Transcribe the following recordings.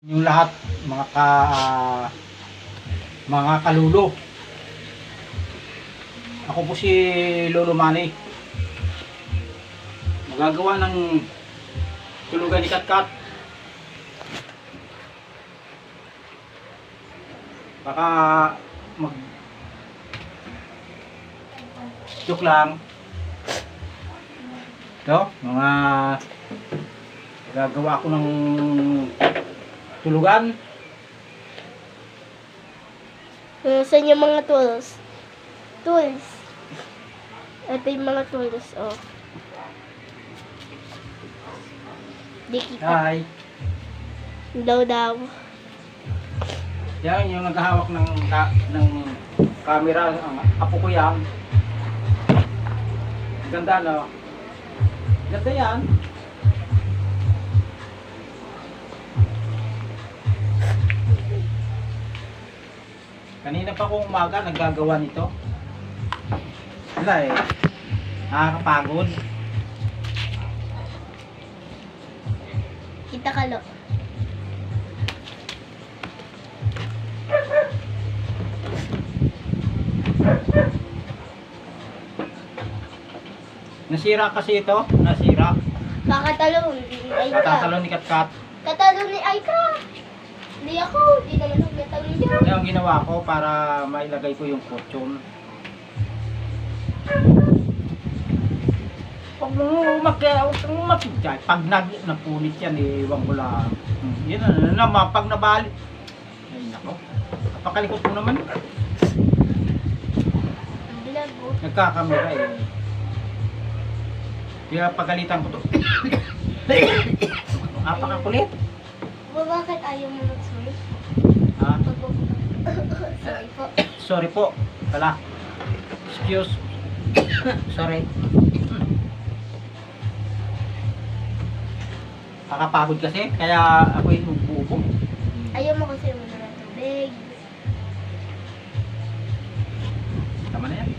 Yung lahat mga kalulo. Ako po si Lolo Manny. Magagawa ng tulugan ni Katkat. Baka joke lang. Ito, gagawa ko ng tulugan. Saan yung mga tools? Tools. Ito yung mga tools, oh. Di kita. Hi. Daw. Yan yung naghahawak ng camera, ang apo ko yan. Ganda, no? Ganda yan. Kanina pa kong umaga naggagawa nito. Wala eh. Nakakapagod. Kita ka, lo. Nasira kasi ito. Nasira. Kakatalon. Ay ka. Natatalon ni Katkat. Katalon ni Aika. Hindi ako. Hindi naman ako natalon dyan. Kaya ang ginawa ko para mailagay ko yung fortune. Huwag mong umakyat. Pag napulit yan, iwan ko lang. Yan na naman, pag nabalik. Ay nako. Napakalikot mo naman. Bilag, oh. Nagkakamera eh. Kaya pagalitan ko to. Napakakulit. Bakit ayaw mo mag-sorry? Ha? Sorry po. Sorry po. Pala. Excuse. Sorry. Nakapagod kasi, kaya ako yung bubo. Ayaw mo kasi muna ng tubig. Tama na yan.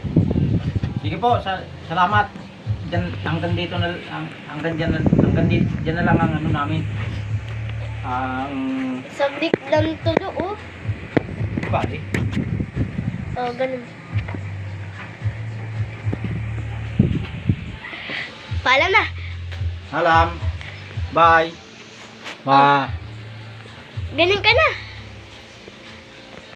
Sige po, salamat. Hanggang dito na, hanggang dyan na lang ang ano namin. Sabik lang tulo, oh. Bali. Oh, ganun. Paalam na. Salam. Bye. Bye. Ganun ka na.